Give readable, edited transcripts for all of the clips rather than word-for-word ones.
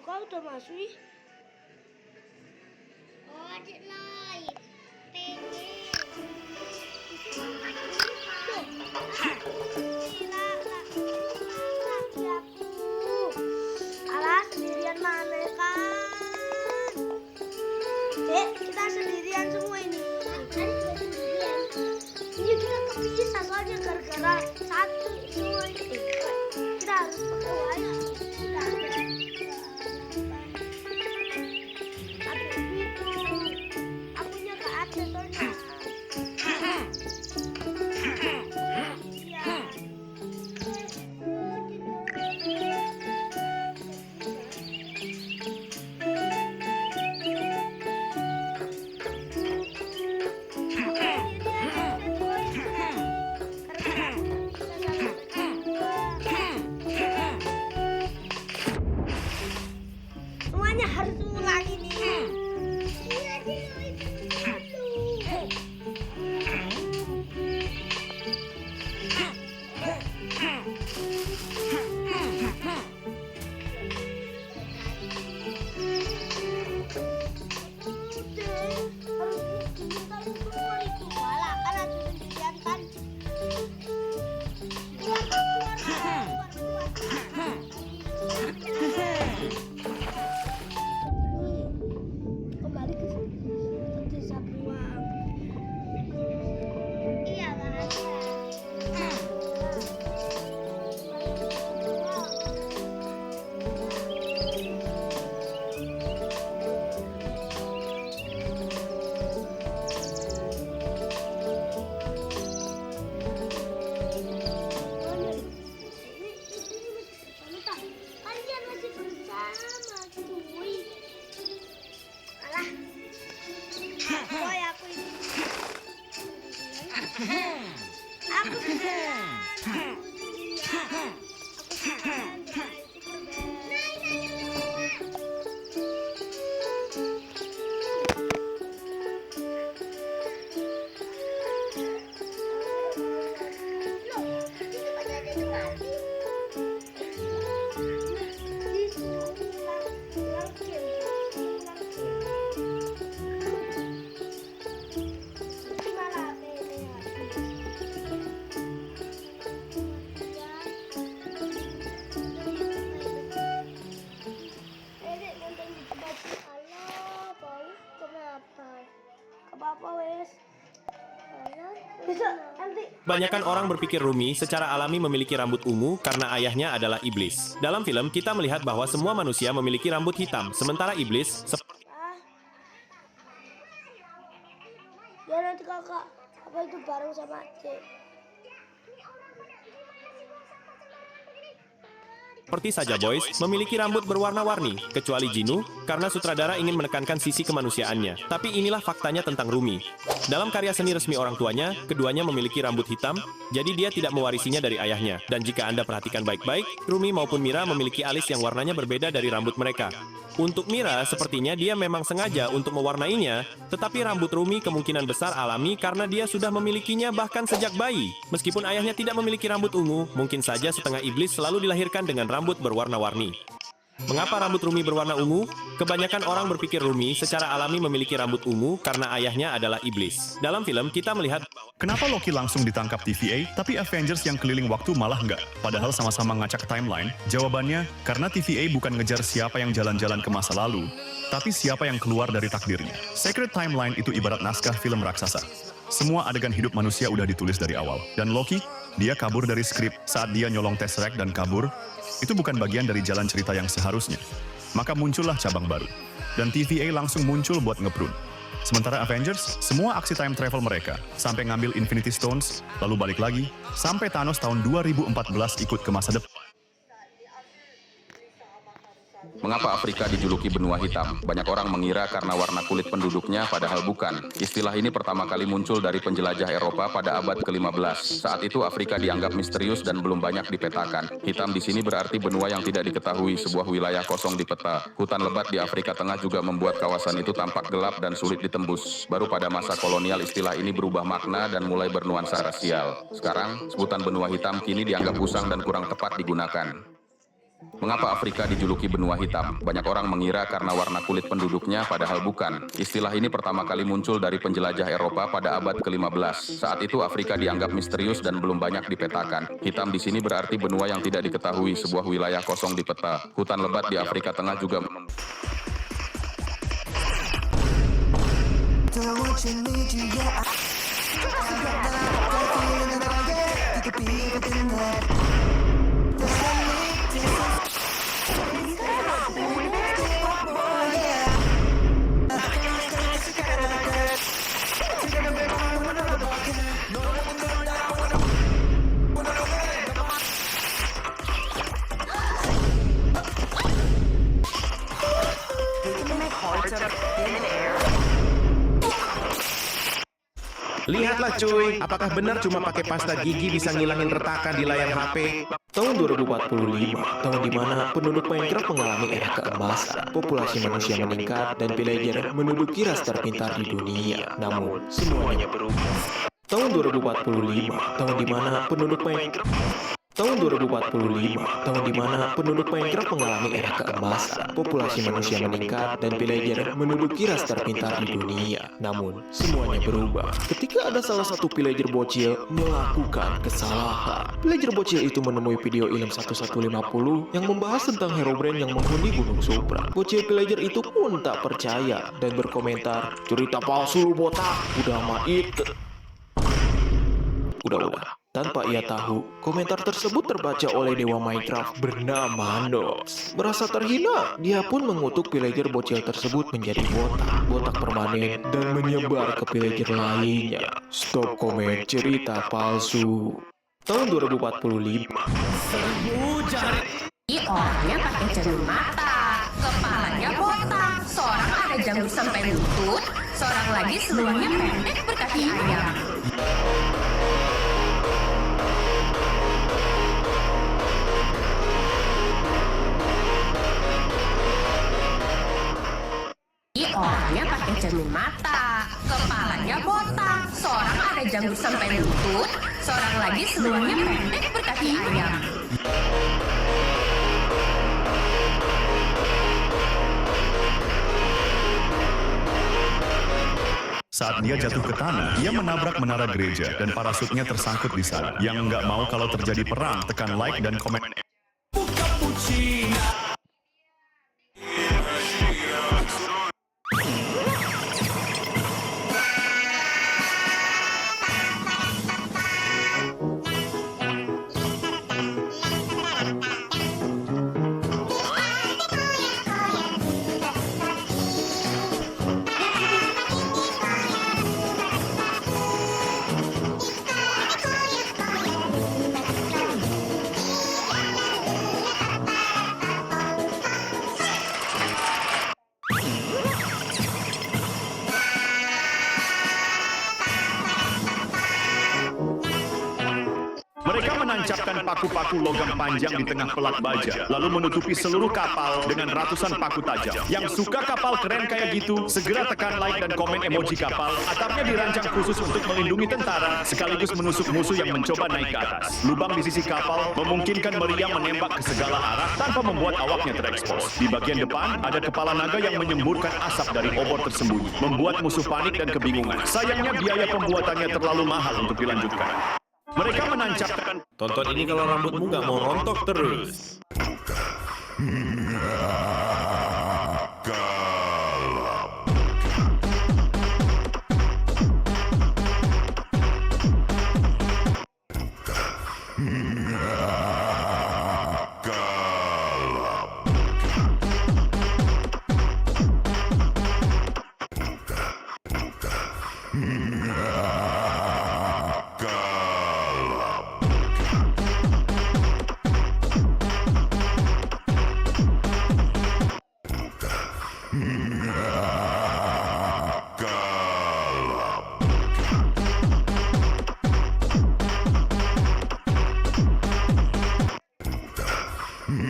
Kau udah masuk? Oh, adik Lai. Pengen. Alah, sendirian mana kan? Dek, kita sendirian semua ini. Tadi juga sendirian. Ini kita kepisah soalnya gara-gara satu semua ini. Kita harus pakai wayang. Akunya gak ada soalnya. Semuanya harus ulang ini. Iya, adik Lai. Kembali ke desa Beruang. Iya, Mas. Kalian masih bersama cuy. Alah. Boy, aku ini. Aku sendirian. Apa wes? Bisa nanti. Kebanyakan orang berpikir Rumi secara alami memiliki rambut ungu karena ayahnya adalah iblis. Dalam film, kita melihat bahwa semua manusia memiliki rambut hitam, sementara iblis seperti Ya nanti kakak apa itu bareng sama Cek. saja Boys, memiliki rambut berwarna-warni, kecuali Jinu, karena sutradara ingin menekankan sisi kemanusiaannya. Tapi inilah faktanya tentang Rumi. Dalam karya seni resmi orang tuanya, keduanya memiliki rambut hitam, jadi dia tidak mewarisinya dari ayahnya. Dan jika Anda perhatikan baik-baik, Rumi maupun Mira memiliki alis yang warnanya berbeda dari rambut mereka. Untuk Mira, sepertinya dia memang sengaja untuk mewarnainya, tetapi rambut Rumi kemungkinan besar alami karena dia sudah memilikinya bahkan sejak bayi. Meskipun ayahnya tidak memiliki rambut ungu, mungkin saja setengah iblis selalu dilahirkan dengan rambut berwarna-warni. Mengapa rambut Rumi berwarna ungu? Kebanyakan orang berpikir Rumi secara alami memiliki rambut ungu karena ayahnya adalah iblis. Dalam film, kita melihat Kenapa Loki langsung ditangkap TVA, tapi Avengers yang keliling waktu malah enggak? Padahal sama-sama ngacak timeline. Jawabannya, karena TVA bukan ngejar siapa yang jalan-jalan ke masa lalu, tapi siapa yang keluar dari takdirnya. Sacred Timeline itu ibarat naskah film raksasa. Semua adegan hidup manusia udah ditulis dari awal. Dan Loki, Dia kabur dari skrip saat dia nyolong Tesseract dan kabur. Itu bukan bagian dari jalan cerita yang seharusnya. Maka muncullah cabang baru. Dan TVA langsung muncul buat ngeprun. Sementara Avengers, semua aksi time travel mereka, sampai ngambil Infinity Stones, lalu balik lagi, sampai Thanos tahun 2014 ikut ke masa depan. Mengapa Afrika dijuluki benua hitam? Banyak orang mengira karena warna kulit penduduknya, padahal bukan. Istilah ini pertama kali muncul dari penjelajah Eropa pada abad ke-15. Saat itu Afrika dianggap misterius dan belum banyak dipetakan. Hitam di sini berarti benua yang tidak diketahui, sebuah wilayah kosong di peta. Hutan lebat di Afrika Tengah juga membuat kawasan itu tampak gelap dan sulit ditembus. Baru pada masa kolonial istilah ini berubah makna dan mulai bernuansa rasial. Sekarang, sebutan benua hitam kini dianggap usang dan kurang tepat digunakan. Mengapa Afrika dijuluki benua hitam? Banyak orang mengira karena warna kulit penduduknya, padahal bukan. Istilah ini pertama kali muncul dari penjelajah Eropa pada abad ke-15. Saat itu Afrika dianggap misterius dan belum banyak dipetakan. Hitam di sini berarti benua yang tidak diketahui, sebuah wilayah kosong di peta. Hutan lebat di Afrika Tengah juga Lihatlah cuy, apakah benar cuma pakai pasta gigi bisa ngilangin retakan di layar HP? Tahun 2045, tahun di mana penduduk Minecraft mengalami era keemasan. Populasi manusia meningkat dan villager menduduki ras terpintar di dunia. Namun, semuanya berubah. Tahun 2045, tahun di mana penduduk Minecraft mengalami era keemasan. Populasi manusia meningkat dan villager menduduki ras terpintar di dunia. Namun, semuanya berubah ketika ada salah satu villager bocil melakukan kesalahan. Villager bocil itu menemui video Ilm 1150 yang membahas tentang Herobrine yang menghuni Gunung Supra. Bocil villager itu pun tak percaya dan berkomentar, "Cerita palsu lu botak, udah mah itu." Udah. Tanpa ia tahu, komentar tersebut terbaca oleh dewa Minecraft bernama Nox. Merasa terhina, dia pun mengutuk villager bocil tersebut menjadi botak permanen dan menyebar ke villager lainnya. Stop komen cerita palsu. Tahun 2045. Ini orangnya pakai cermin mata, kepalanya botak, seorang ada janggut sampai lutut, seorang lagi seluruhnya pendek berkaki ayam. Orangnya pakai cermin mata, kepalanya botak, seorang ada janggut sampai lutut, seorang lagi seluruhnya pendek berkaki ayam. Saat dia jatuh ke tanah, dia menabrak menara gereja dan parasutnya tersangkut di sana. Yang nggak mau kalau terjadi perang, tekan like dan komen. Mereka menancapkan paku-paku logam panjang di tengah pelat baja, lalu menutupi seluruh kapal dengan ratusan paku tajam. Yang suka kapal keren kayak gitu, segera tekan like dan komen emoji kapal. Atapnya dirancang khusus untuk melindungi tentara, sekaligus menusuk musuh yang mencoba naik ke atas. Lubang di sisi kapal memungkinkan meriam menembak ke segala arah tanpa membuat awaknya terekspos. Di bagian depan, ada kepala naga yang menyemburkan asap dari obor tersembunyi, membuat musuh panik dan kebingungan. Sayangnya biaya pembuatannya terlalu mahal untuk dilanjutkan. Mereka menancapkan. Tonton ini kalau rambutmu nggak mau rontok terus. Jangan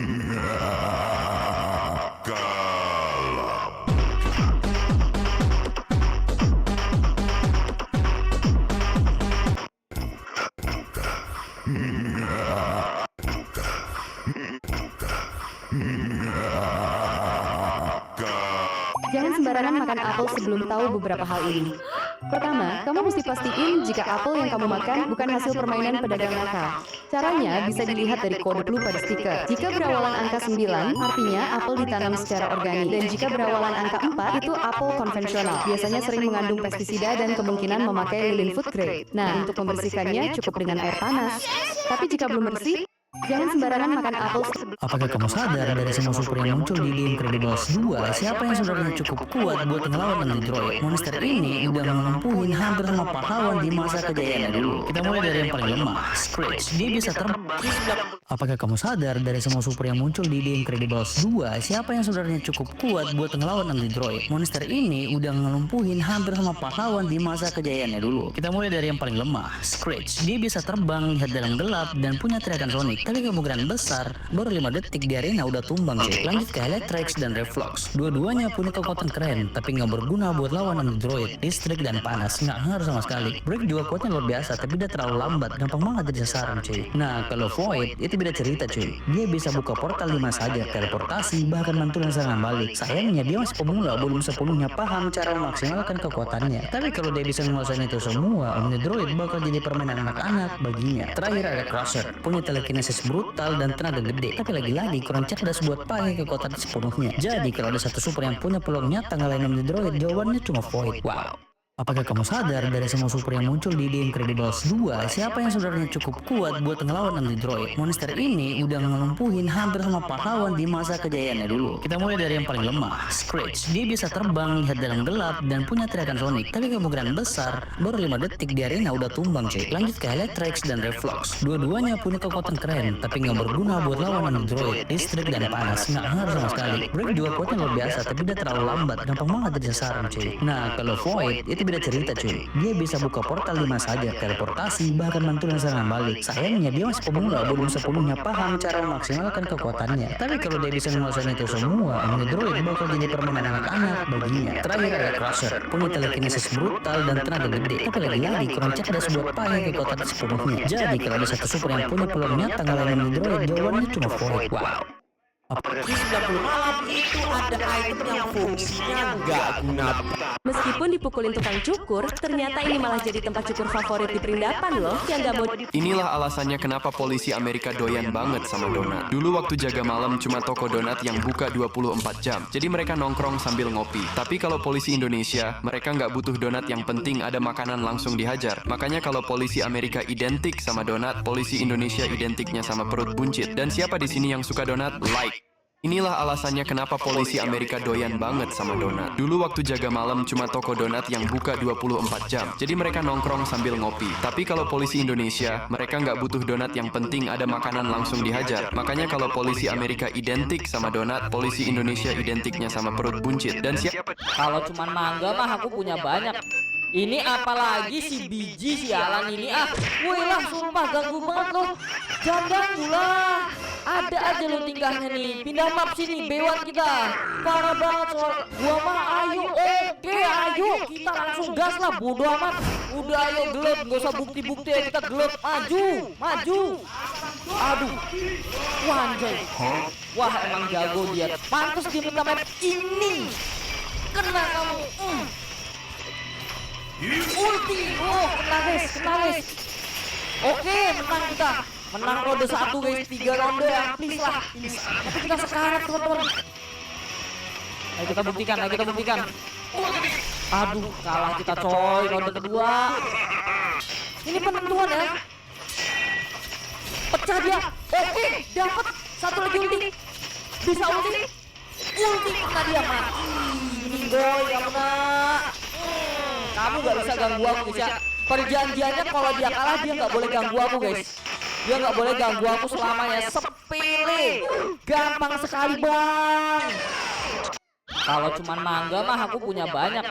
sembarangan makan apel sebelum tahu beberapa hal ini. Pertama, kamu mesti pastiin jika apel yang kamu makan bukan hasil permainan pedagang nakal. Caranya bisa dilihat dari kode clue pada stiker. Jika berawalan angka 9, artinya apel ditanam secara organik. Dan jika berawalan angka 4, itu apel konvensional. Biasanya sering mengandung pestisida dan kemungkinan memakai lilin food grade. Nah, untuk membersihkannya cukup dengan air panas. Tapi jika belum bersih, jangan sembarangan makan apel. Apakah kamu sadar dari semua super yang muncul di The Incredibles 2, siapa yang sebenarnya cukup kuat buat ngelawan Android? Monster ini udah ngelumpuhin hampir semua pahlawan di masa kejayaannya dulu. Kita mulai dari yang paling lemah, Screech. Dia bisa terbang. Apakah kamu sadar dari semua super yang muncul di The Incredibles 2, siapa yang sebenarnya cukup kuat buat ngelawan Android? Monster ini udah ngelumpuhin hampir semua pahlawan di masa kejayaannya dulu. Kita mulai dari yang paling lemah, Screech. Dia bisa terbang, lihat dalam gelap, dan punya teriakan Sonic. Tapi kemungkinan besar, baru 5 detik di arena udah tumbang sih. Lanjut ke Electrix dan Reflux. Dua-duanya punya kekuatan keren, tapi nggak berguna buat lawan Android. Listrik dan panas, nggak ngaruh sama sekali. Break juga kuatnya luar biasa, tapi dia terlalu lambat, gampang banget jadi sasaran cuy. Nah, kalau Void, itu beda cerita cuy. Dia bisa buka portal 5 saja, teleportasi, bahkan mantul dan serangan balik. Sayangnya dia masih pemula, belum sepenuhnya paham cara memaksimalkan kekuatannya. Tapi kalau dia bisa menguasai itu semua, Android bakal jadi permainan anak-anak baginya. Terakhir ada Crusher, punya telekinesis brutal dan tenaga gede, tapi lagi-lagi kurang cerdas buat pakai kekuatan sepenuhnya. Jadi kalau ada satu super yang punya peluang nyata ngalahin Android, jawabannya cuma Void. Wow. Apakah kamu sadar dari semua super yang muncul di The Incredibles 2, siapa yang sebenarnya cukup kuat buat ngelawan Android? Monster ini udah ngelumpuhin hampir semua pahlawan di masa kejayaannya dulu. Kita mulai dari yang paling lemah, Screech. Dia bisa terbang, lihat dalam gelap, dan punya teriakan Sonic. Tapi kemungkinan besar, baru 5 detik di arena udah tumbang cuy. Lanjut ke Electrix dan Reflux. Dua-duanya punya kekuatan keren, tapi nggak berguna buat lawan Android. Listrik dan panas, nggak ngaruh sama sekali. Break juga kuatnya luar biasa, tapi dia terlalu lambat, gampang banget jadi sasaran cuy. Nah, kalau Void, itu beda cerita cuy. Dia bisa buka portal 5 saja, teleportasi, bahkan mantul dan serangan balik. Sayangnya dia masih pemula, belum sepenuhnya paham cara memaksimalkan kekuatannya. Tapi kalau dia bisa menguasai itu semua, Android bakal jadi permainan anak-anak baginya. Terakhir ada Crusher, punya telekinesis brutal dan tenaga gede, tapi lagi-lagi kurang cerdas buat pakai kekuatan sepenuhnya. Jadi kalau ada satu super yang punya peluang nyata ngalahin Android, jawabannya cuma Void. Wow. Di 90 malam itu ada item yang fungsinya nggak guna. Meskipun dipukulin tukang cukur, ternyata ini malah jadi tempat cukur favorit di perindapan loh, yang nggak mau. Inilah alasannya kenapa polisi Amerika doyan banget sama donat. Dulu waktu jaga malam cuma toko donat yang buka 24 jam. Jadi mereka nongkrong sambil ngopi. Tapi kalau polisi Indonesia, mereka nggak butuh donat, yang penting ada makanan langsung dihajar. Makanya kalau polisi Amerika identik sama donat, polisi Indonesia identiknya sama perut buncit. Dan siapa di sini yang suka donat? Like. Inilah alasannya kenapa polisi Amerika doyan banget sama donat. Dulu waktu jaga malam cuma toko donat yang buka 24 jam. Jadi mereka nongkrong sambil ngopi. Tapi kalau polisi Indonesia, mereka nggak butuh donat, yang penting ada makanan langsung dihajar. Makanya kalau polisi Amerika identik sama donat, polisi Indonesia identiknya sama perut buncit. Dan siapa? Kalau cuman mangga mah aku punya banyak. Ini apalagi si biji sialan ini ah. Woi lah, sumpah ganggu banget loh. Jangan ganggu lah. Ada aja lo tingkahnya nih. Pindah map sini, bewan kita. Parah banget soal gua mah. Ayo, oke, ayo kita langsung gas lah, bodo amat. Udah ayo gelut, gak usah bukti-bukti ya, kita gelut. Maju. Aduh. Wah anjay. Wah emang jago dia. Pantes dia minta map ini. Kena kamu. Ulti, kena guys. Oke, menang kita. Menang ronde 1 guys, 3 ronde ya, please lah. Tapi kita sekarat teman-teman. Ayo kita buktikan. Aduh, kalah kita coy, ronde kedua. Ini penentuan ya. Pecah dia. Oke, dapat. Satu lagi ulti. Bisa ulti. Ulti kena dia, mati. Ini boy, kamu nak. Kamu gak bisa ganggu aku guys ya. Perjanjiannya kalau dia kalah dia gak boleh ganggu aku guys. Dia gak boleh ganggu aku selamanya. Sepele. Gampang sekali bang. Kalau cuman mangga mah aku punya banyak.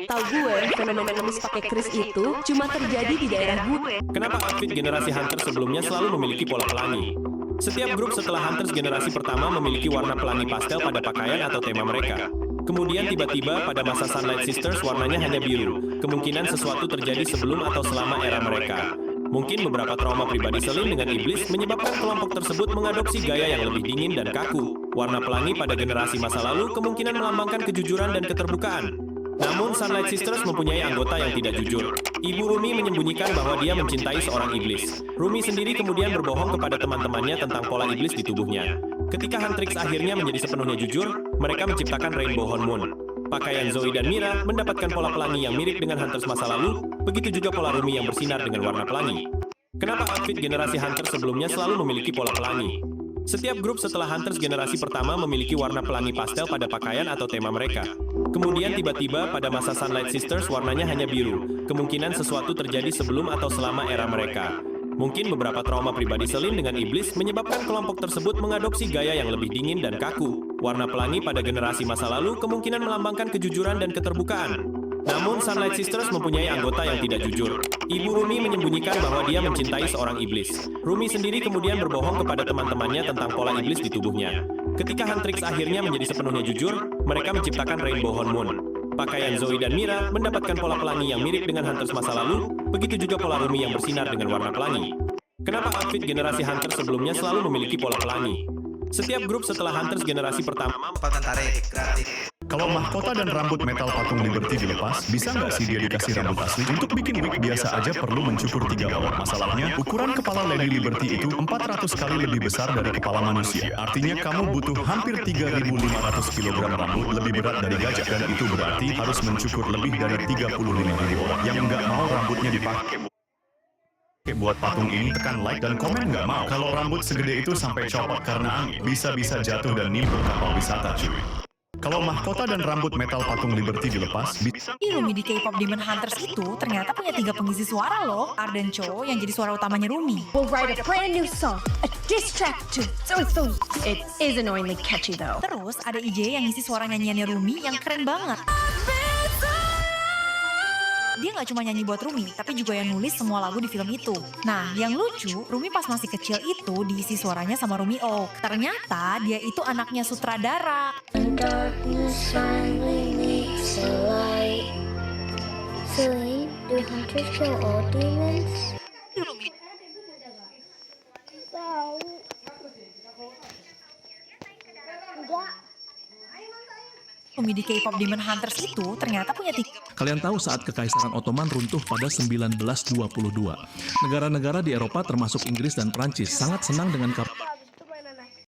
Tahu gue, fenomena ngemis pakai kris itu cuma terjadi di daerah gue. Kenapa outfit generasi Hunters sebelumnya selalu memiliki pola pelangi? Setiap grup setelah Hunters generasi pertama memiliki warna pelangi pastel pada pakaian atau tema mereka. Kemudian tiba-tiba pada masa Sunlight Sisters warnanya hanya biru. Kemungkinan sesuatu terjadi sebelum atau selama era mereka. Mungkin beberapa trauma pribadi Selin dengan iblis menyebabkan kelompok tersebut mengadopsi gaya yang lebih dingin dan kaku. Warna pelangi pada generasi masa lalu kemungkinan melambangkan kejujuran dan keterbukaan. Namun Sunlight Sisters mempunyai anggota yang tidak jujur. Ibu Rumi menyembunyikan bahwa dia mencintai seorang iblis. Rumi sendiri kemudian berbohong kepada teman-temannya tentang pola iblis di tubuhnya. Ketika Huntrix akhirnya menjadi sepenuhnya jujur, mereka menciptakan Rainbow Hormone. Pakaian Zoe dan Mira mendapatkan pola pelangi yang mirip dengan Hunters masa lalu, begitu juga pola Rumi yang bersinar dengan warna pelangi. Kenapa outfit generasi Hunters sebelumnya selalu memiliki pola pelangi? Setiap grup setelah Hunters generasi pertama memiliki warna pelangi pastel pada pakaian atau tema mereka. Kemudian tiba-tiba pada masa Sunlight Sisters warnanya hanya biru. Kemungkinan sesuatu terjadi sebelum atau selama era mereka. Mungkin beberapa trauma pribadi Selin dengan iblis menyebabkan kelompok tersebut mengadopsi gaya yang lebih dingin dan kaku. Warna pelangi pada generasi masa lalu kemungkinan melambangkan kejujuran dan keterbukaan. Namun Sunlight Sisters mempunyai anggota yang tidak jujur. Ibu Rumi menyembunyikan bahwa dia mencintai seorang iblis. Rumi sendiri kemudian berbohong kepada teman-temannya tentang pola iblis di tubuhnya. Ketika Huntrix akhirnya menjadi sepenuhnya jujur, mereka menciptakan Rainbow Hormone. Pakaian Zoe dan Mira mendapatkan pola pelangi yang mirip dengan Hunters masa lalu, begitu juga pola Rumi yang bersinar dengan warna pelangi. Kenapa outfit generasi Hunters sebelumnya selalu memiliki pola pelangi? Setiap grup setelah Hunters generasi pertama Kalau mahkota dan rambut metal patung Liberty dilepas, bisa nggak sih dia dikasih rambut asli? Untuk bikin wig biasa aja perlu mencukur 3 volt. Masalahnya, ukuran kepala Lady Liberty itu 400 kali lebih besar dari kepala manusia. Artinya kamu butuh hampir 3.500 kg rambut lebih berat dari gajah. Dan itu berarti harus mencukur lebih dari 35.000 orang yang nggak mau rambutnya dipakai buat patung ini. Tekan like dan komen nggak mau. Kalau rambut segede itu sampai copot karena angin, bisa-bisa jatuh dan nimbul kapal wisata cuy. Kalau mahkota dan rambut metal patung Liberty dilepas, Rumi di K-pop Demon Hunters itu ternyata punya 3 pengisi suara loh. Arden Cho yang jadi suara utamanya Rumi. We'll write a brand new song, a diss track to so. It is annoyingly catchy though. Terus ada IJ yang ngisi suara nyanyiannya Rumi yang keren banget. Dia nggak cuma nyanyi buat Rumi, tapi juga yang nulis semua lagu di film itu. Nah, yang lucu, Rumi pas masih kecil itu diisi suaranya sama Rumi Oak. Ternyata dia itu anaknya sutradara. Darkness finally meets the light. Celine, do hunters kill all demons? Rumi di K-pop Demon Hunters itu ternyata punya Kalian tahu saat Kekaisaran Ottoman runtuh pada 1922. Negara-negara di Eropa termasuk Inggris dan Prancis sangat senang dengan